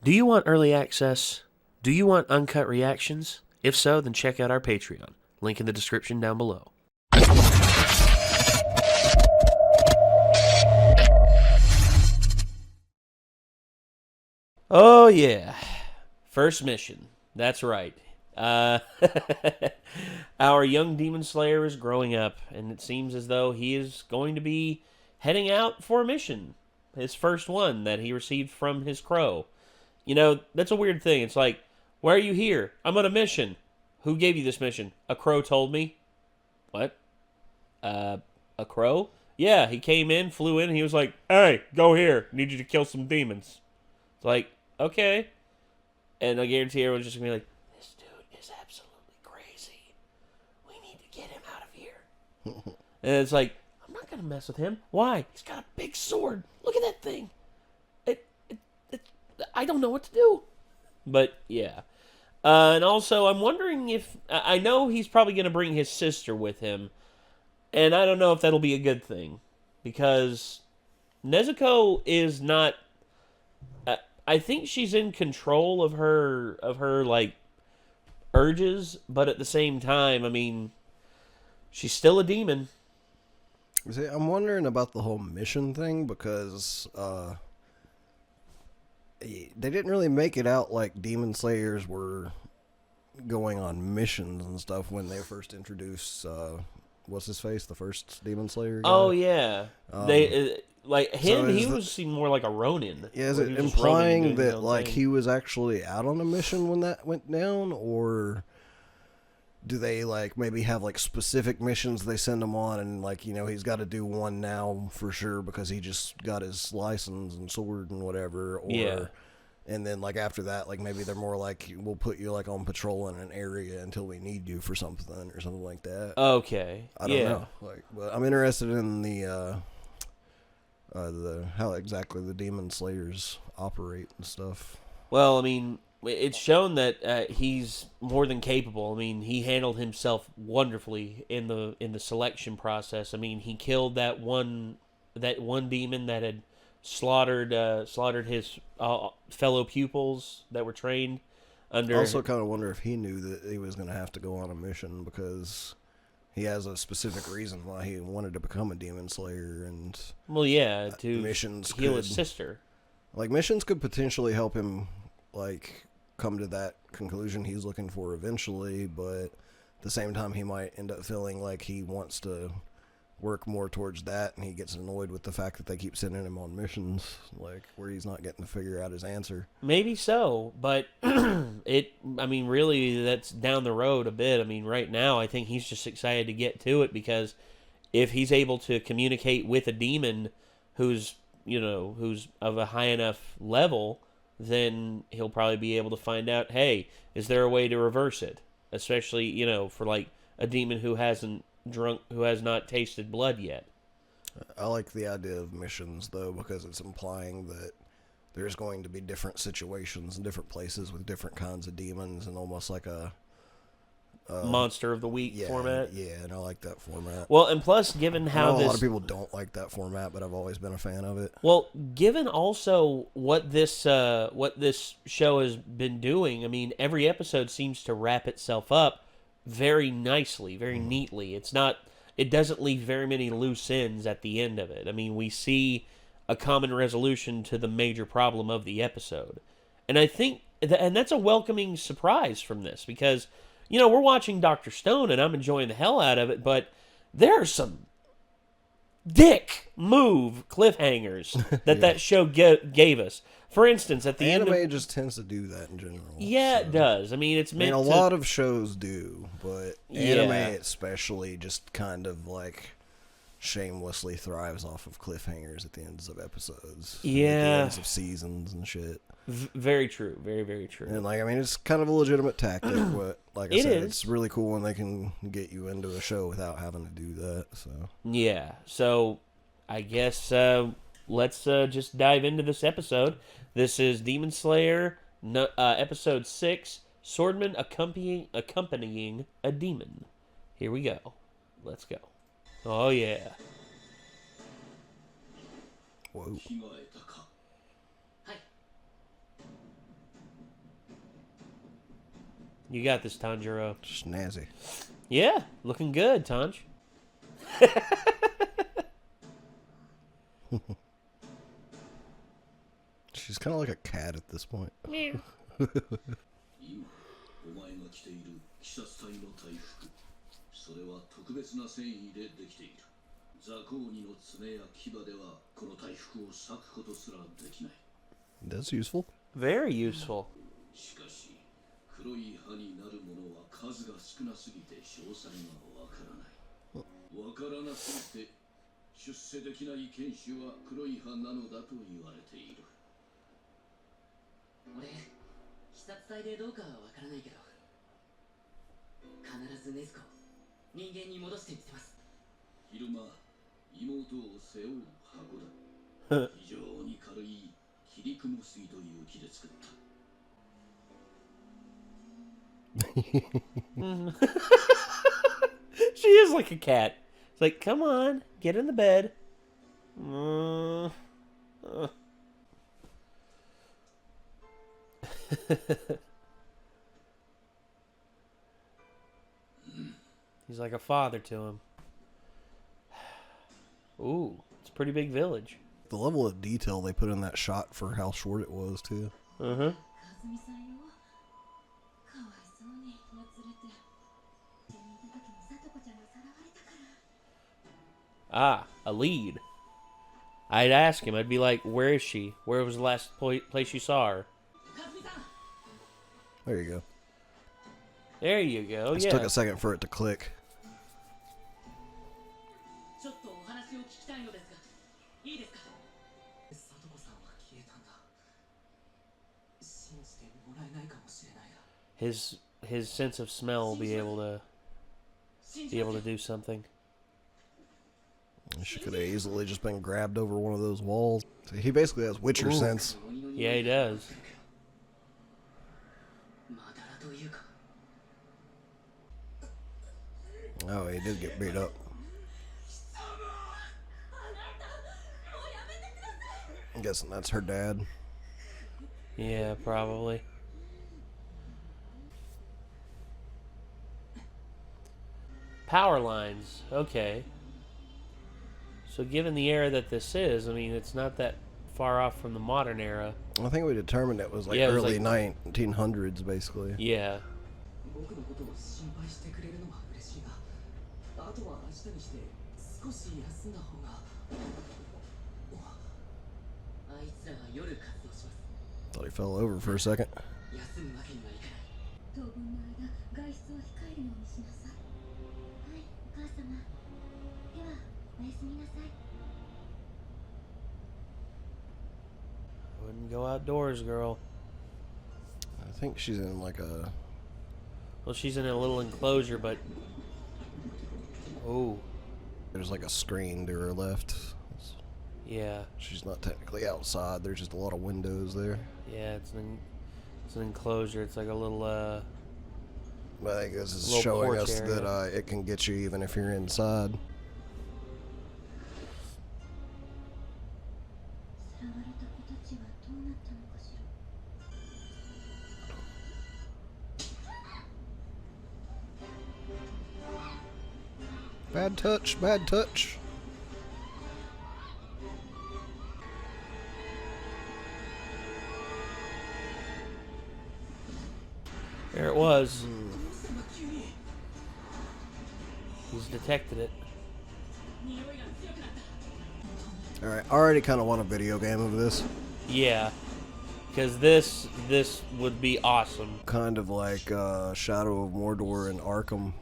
Do you want early access? Do you want uncut reactions? If so, then check out our Patreon. Link in the description down below. Oh yeah. First mission. That's right. Our young demon slayer is growing up, and it seems as though he is going to be heading out for a mission. His first one that he received from his crow. You know, that's a weird thing. It's like, why are you here? I'm on a mission. Who gave you this mission? A crow told me. What? A crow? Yeah, he came in, flew in, and he was like, hey, go here. Need you to kill some demons. It's like, okay. And I guarantee everyone's just going to be like, this dude is absolutely crazy. We need to get him out of here. And it's like, I'm not going to mess with him. Why? He's got a big sword. Look at that thing. I don't know what to do. But, yeah. And also, I'm wondering if... I know he's probably going to bring his sister with him. And I don't know if that'll be a good thing. Because Nezuko is not... I think she's in control of her like, urges. But at the same time, I mean... she's still a demon. See, I'm wondering about the whole mission thing because... they didn't really make it out like demon slayers were going on missions and stuff when they first introduced what's his face, the first demon slayer guy. Oh yeah, they like him. So he seemed more like a Ronin. Yeah, is it implying that like he was actually out on a mission when that went down, or do they like maybe have like specific missions they send him on, and like, you know, he's got to do one now for sure because he just got his license and sword and whatever, or yeah. And then like after that, like maybe they're more like, we'll put you like on patrol in an area until we need you for something or something like that. Okay, I don't know. Like, but I'm interested in the how exactly the demon slayers operate and stuff. Well, I mean, it's shown that he's more than capable. I mean, he handled himself wonderfully in the selection process. I mean, he killed that one demon that had slaughtered his fellow pupils that were trained under. I also kind of wonder if he knew that he was going to have to go on a mission because he has a specific reason why he wanted to become a demon slayer, and well, yeah, to missions heal his sister. Like, missions could potentially help him like come to that conclusion he's looking for eventually, but at the same time he might end up feeling like he wants to work more towards that, and he gets annoyed with the fact that they keep sending him on missions like where he's not getting to figure out his answer. Maybe so, but I mean, really, that's down the road a bit. I mean, right now I think he's just excited to get to it, because if he's able to communicate with a demon who's of a high enough level, then he'll probably be able to find out, hey, is there a way to reverse it? Especially, for like a demon who has not tasted blood yet. I like the idea of missions, though, because it's implying that there's going to be different situations in different places with different kinds of demons, and almost like a Monster of the Week format. Yeah, and I like that format. Well, and plus, given how a lot of people don't like that format, but I've always been a fan of it. Well, given also what this show has been doing, I mean, every episode seems to wrap itself up very nicely, very neatly. It doesn't leave very many loose ends at the end of it. I mean, we see a common resolution to the major problem of the episode. And I think, and that's a welcoming surprise from this, because, we're watching Dr. Stone, and I'm enjoying the hell out of it, but there are some dick move cliffhangers that show gave us. For instance, at the anime just tends to do that in general. Yeah, so. It does. I mean, it's meant a lot of shows do, but anime especially just kind of like shamelessly thrives off of cliffhangers at the ends of episodes. Yeah. At the ends of seasons and shit. Very true. Very, very true. And it's kind of a legitimate tactic, but like I said, it's really cool when they can get you into a show without having to do that. So yeah. So I guess let's just dive into this episode. This is Demon Slayer, episode 6, Swordsman Accompanying a Demon. Here we go. Let's go. Oh, yeah. Whoa. You got this, Tanjiro. Snazzy. Yeah, looking good, Tanj. She's kind of like a cat at this point. Yeah. 今お前が着ている鬼殺隊の大服、それは特別な繊維でできている。ザコウニの爪や牙ではこの大服を裂くことすらできない。 That's useful. Very useful. しかし黒い歯になるものは数が少なすぎて詳細がわからない。わからなすぎて出世できない剣士は黒い歯なのだと言われている。俺、鬼殺隊でどうかはわからないけど、必ず禰豆子を人間に戻してみせます。昼間、妹を背負う箱だ。非常に軽い切り雲杉という木で作った。She is like a cat. It's like, come on, get in the bed. He's like a father to him. Ooh, it's a pretty big village. The level of detail they put in that shot for how short it was, too. Uh-huh. Ah, a lead. I'd ask him. I'd be like, where is she? Where was the last place you saw her? There you go. There you go, It just took a second for it to click. His sense of smell will be able to do something. She could have easily just been grabbed over one of those walls. He basically has Witcher sense. Yeah, he does. Oh, he did get beat up. I'm guessing that's her dad. Yeah, probably. Power lines. Okay. So given the era that this is, I mean, it's not that far off from the modern era. I think we determined it was like Yeah, it was early like- 1900s, basically. Yeah. Thought he fell over for a second. Wouldn't go outdoors, girl. I think she's in like a... Well, she's in a little enclosure, but... Oh. There's like a screen to her left. Yeah. She's not technically outside. There's just a lot of windows there. Yeah, it's an enclosure. It's like a little, But I guess it's little showing porch us area. that it can get you even if you're inside. Bad touch, bad touch. There it was. He's detected it. Alright, I already kind of want a video game of this. Yeah. Because this would be awesome. Kind of like Shadow of Mordor and Arkham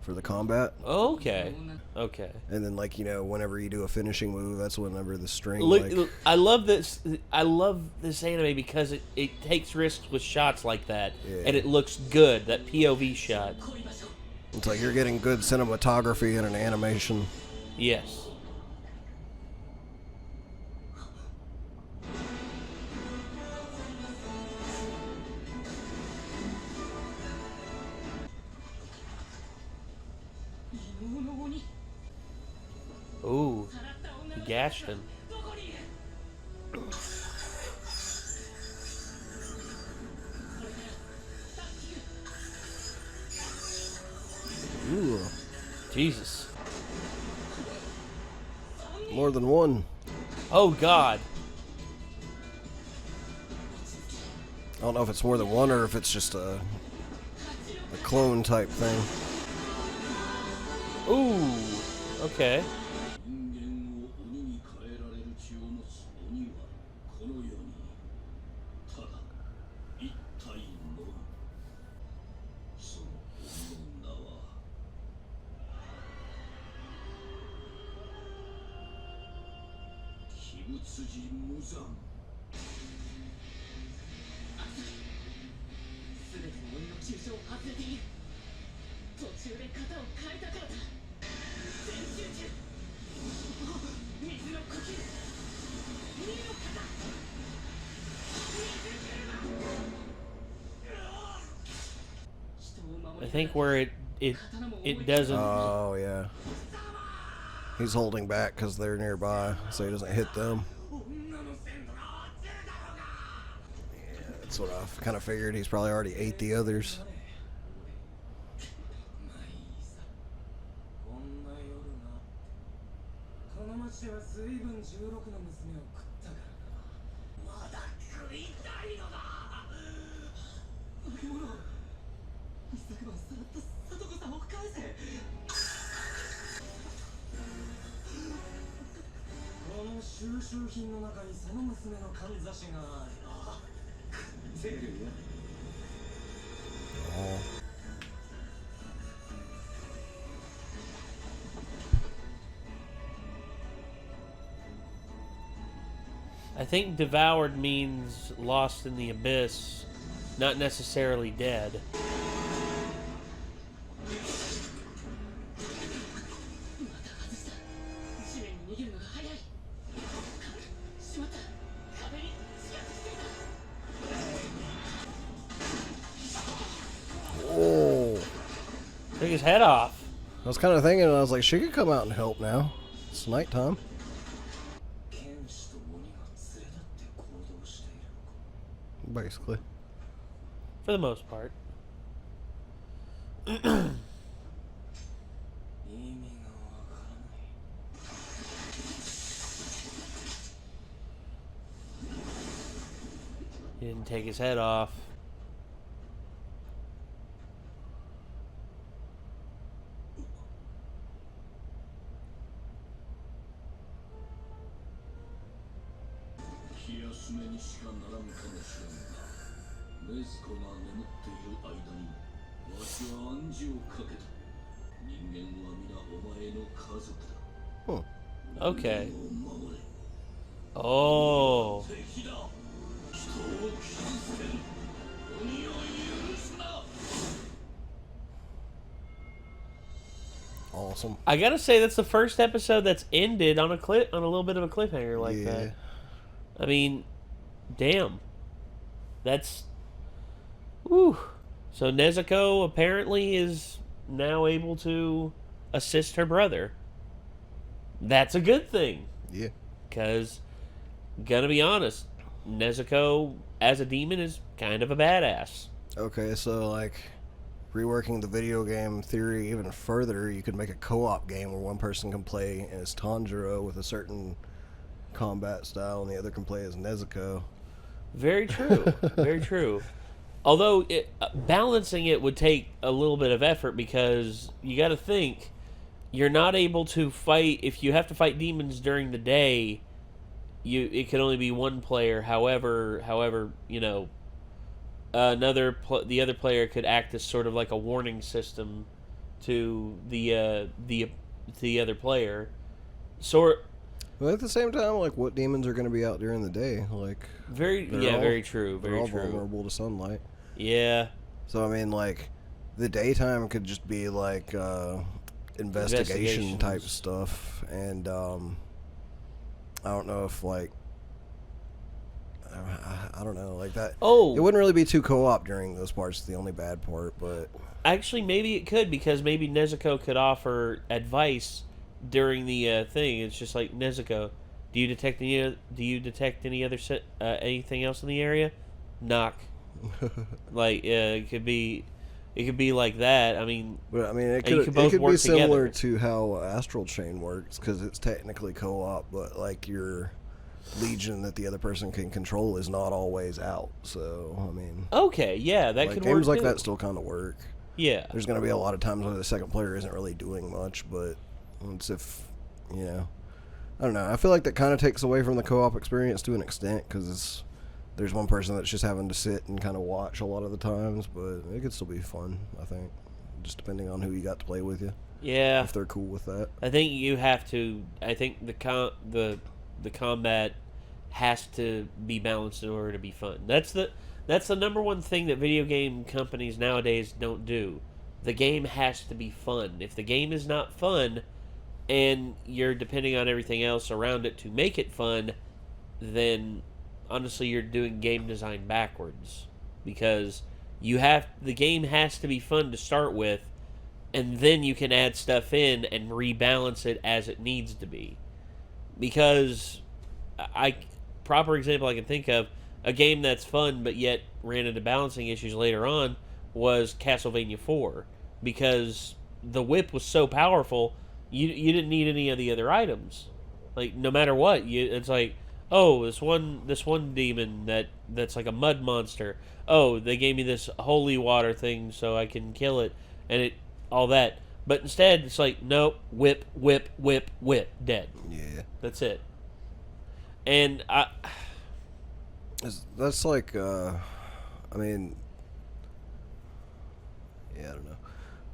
for the combat. Okay. Okay. And then, like, you know, whenever you do a finishing move, that's whenever the string, Look, I love this. I love this anime because it takes risks with shots like that, Yeah. and it looks good. That POV shot. It's like you're getting good cinematography and an animation. Yes. Ooh, he gashed him. Jesus. More than one. Oh, God. I don't know if it's more than one or if it's just a clone type thing. Ooh. Okay. 人間を鬼に変えられる血を持つ鬼はこの世にただ一体のみ。その鬼の名は鬼物寺無惨。全ての鬼の急所を外れている。途中で型を変えたからだ。全集中。水の呼吸。二の型。I think where it doesn't. Oh, yeah. He's holding back because they're nearby, so he doesn't hit them. Yeah, that's what I kind of figured. He's probably already ate the others. こんな夜なこの町では随分16の娘を食ったからな。まだ食いたいのだ。化け物。一昨晩さらった里子さんを返せ。この収集品の中にその娘のかんざしがある。食ってるよ。 Oh. I think devoured means lost in the abyss, not necessarily dead. また外した。地面に逃げるのが早い。しまった。壁に近づいていた。 Oh. Took his head off. I was kind of thinking, I was like, she could come out and help now. It's nighttime. 剣士と鬼が連れ立って行動しているのか。 Basically. For the most part. 意味がわからない。 He didn't take his head off. 気休めにしかならんかもしれんが、禰豆子が眠っている間にわしは暗示をかけた。人間は皆お前の家族だ。 Huh. Okay. 人間を守れ。 Oh. 敵だ。人を傷つける。鬼を許すな。 Awesome. I gotta say that's the first episode that's ended on a little bit of a cliffhanger like Yeah. that. I mean, damn. That's... Whew. So Nezuko apparently is now able to assist her brother. That's a good thing. Yeah. Because, gonna be honest, Nezuko as a demon is kind of a badass. Okay, so like reworking the video game theory even further, you could make a co-op game where one person can play as Tanjiro with a certain combat style and the other can play as Nezuko. Very true. Very true. Although balancing it would take a little bit of effort because you got to think you're not able to fight if you have to fight demons during the day. It can only be one player. However, you know, the other player could act as sort of like a warning system to the other player. But at the same time, like, what demons are going to be out during the day? Like, Very true. They're Very all true. vulnerable to sunlight. Yeah. So I mean, like, the daytime could just be like investigation type Investigations. stuff, and I don't know if like I don't know like that. Oh. It wouldn't really be too co-op during those parts. It's the only bad part, but Actually, maybe it could because maybe Nezuko could offer advice during the thing. It's just like, Nezuko, do you detect any other anything else in the area? Knock. Like it could be, It could be like that. I mean, But I mean, it and you could both be work similar together. to how Astral Chain works because it's technically co-op, but like your legion that the other person can control is not always out. So I mean, Okay, yeah, that like could games work like too. that still kind of work. Yeah. There's going to be a lot of times where the second player isn't really doing much, but it's I don't know. I feel like that kind of takes away from the co-op experience to an extent because there's one person that's just having to sit and kind of watch a lot of the times, but it could still be fun, I think, just depending on who you got to play with you, Yeah. if they're cool with that. I think you have to. I think the combat has to be balanced in order to be fun. That's the number one thing that video game companies nowadays don't do. The game has to be fun. If the game is not fun, and you're depending on everything else around it to make it fun, then honestly you're doing game design backwards, because the game has to be fun to start with, and then you can add stuff in and rebalance it as it needs to be. Because proper example I can think of, a game that's fun but yet ran into balancing issues later on was Castlevania 4, because the whip was so powerful, you didn't need any of the other items. Like, no matter what, it's like, oh, this one demon that's like a mud monster. Oh, they gave me this holy water thing so I can kill it, and all that. But instead, it's like, nope, whip, whip, whip, whip, dead. Yeah. That's it. And That's like, I mean, yeah, I don't know.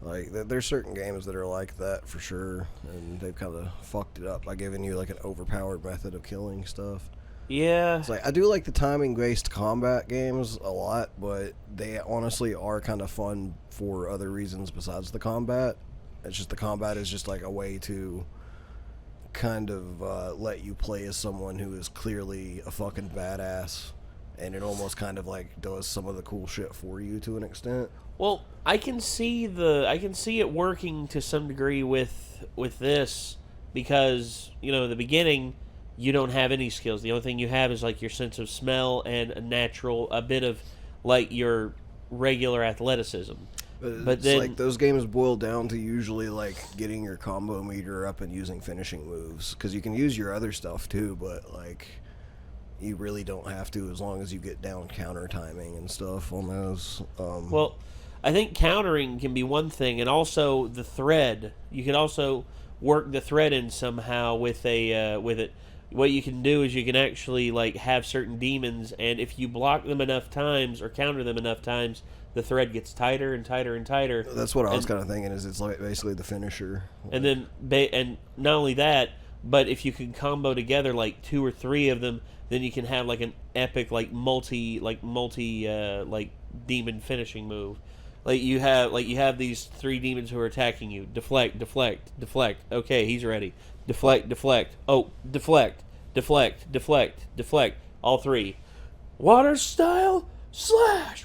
Like, there's certain games that are like that for sure, and they've kind of fucked it up by giving you like an overpowered method of killing stuff. yeah, It's like, I do like the timing-based combat games a lot, but they honestly are kind of fun for other reasons besides the combat. It's just the combat is just like a way to kind of let you play as someone who is clearly a fucking badass, and it almost kind of like does some of the cool shit for you to an extent. well, I can see it working to some degree with this, because the beginning you don't have any skills. The only thing you have is like your sense of smell and a bit of like your regular athleticism. But It's then like those games boil down to usually like getting your combo meter up and using finishing moves, because you can use your other stuff too, but like you really don't have to as long as you get down counter timing and stuff on those. well, I think countering can be one thing, and also the thread. You could also work the thread in somehow with it. What you can do is you can actually like have certain demons, and if you block them enough times or counter them enough times, the thread gets tighter and tighter and tighter. That's what I was kind of thinking. Is it's like basically the finisher. And then, and not only that, but if you can combo together like 2 or 3 of them, then you can have like an epic multi demon finishing move. Like you have these 3 demons who are attacking you. Deflect, deflect, deflect. Okay, he's ready. Deflect, deflect. Oh, deflect, deflect, deflect, deflect. All 3. Water style slash.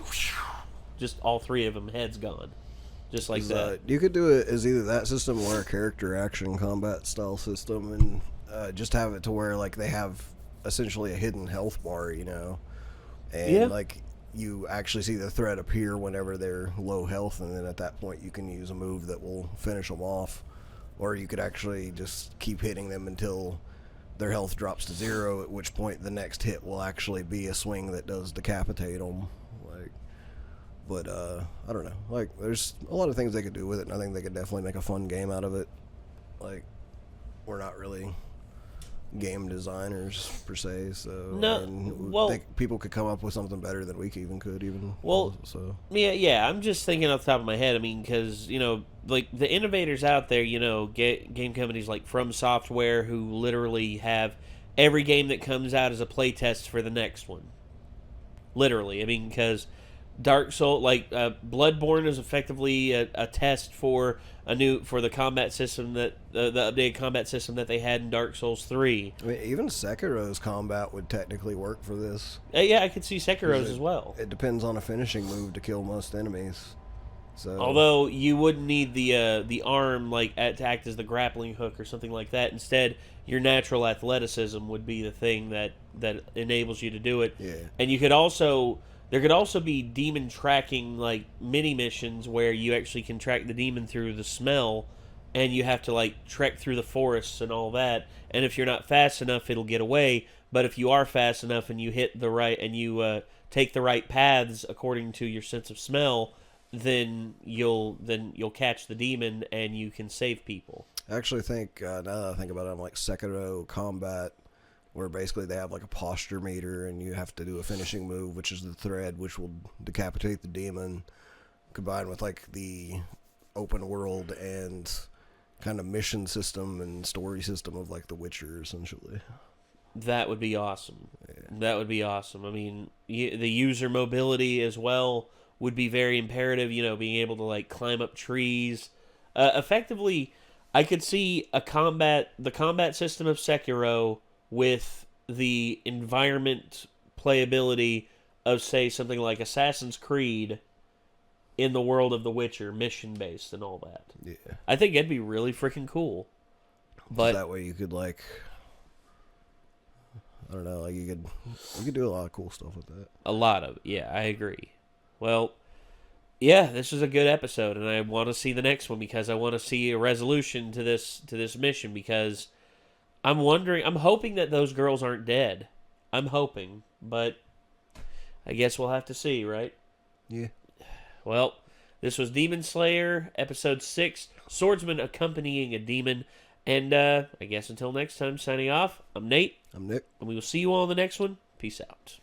Just all 3 of them, heads gone. Just like that. You could do it as either that system or a character action combat style system, and just have it to where like they have essentially a hidden health bar, and like you actually see the threat appear whenever they're low health, and then at that point you can use a move that will finish them off, or you could actually just keep hitting them until their health drops to 0, at which point the next hit will actually be a swing that does decapitate them. But I don't know. Like, there's a lot of things they could do with it, and I think they could definitely make a fun game out of it. Like, we're not really game designers per se, so No, people could come up with something better than we could even. Well, so yeah. I'm just thinking off the top of my head. I mean, because like the innovators out there, game companies like From Software, who literally have every game that comes out as a playtest for the next one. Literally, I mean, because Dark Soul, like Bloodborne, is effectively a test for the combat system that the updated combat system that they had in Dark Souls 3. I mean, even Sekiro's combat would technically work for this. Yeah, I could see Sekiro's as well. It depends on a finishing move to kill most enemies. So, although you wouldn't need the arm to act as the grappling hook or something like that. Instead, your natural athleticism would be the thing that enables you to do it. Yeah. And you could also. There could also be demon tracking, like, mini missions where you actually can track the demon through the smell, and you have to, like, trek through the forests and all that. And if you're not fast enough, it'll get away. But if you are fast enough and you hit the right, and you take the right paths according to your sense of smell, then you'll catch the demon and you can save people. I actually think, now that I think about it, I'm like Sekiro Combat, where basically they have like a posture meter and you have to do a finishing move, which is the thread, which will decapitate the demon, combined with like the open world and kind of mission system and story system of like The Witcher, essentially. That would be awesome. Yeah. That would be awesome. I mean, the user mobility as well would be very imperative, you know, being able to like climb up trees. Effectively, I could see the combat system of Sekiro with the environment playability of, say, something like Assassin's Creed in the world of The Witcher, mission-based and all that. Yeah. I think it'd be really freaking cool. But that way you could like, I don't know, like you could do a lot of cool stuff with that. a lot of, yeah, I agree. Well, yeah, this is a good episode, and I want to see the next one because I want to see a resolution to this mission, because I'm hoping that those girls aren't dead. I'm hoping, but I guess we'll have to see, right? Yeah. Well, this was Demon Slayer, Episode 6, Swordsman Accompanying a Demon, and I guess until next time, signing off, I'm Nate. I'm Nick. And we will see you all in the next one. Peace out.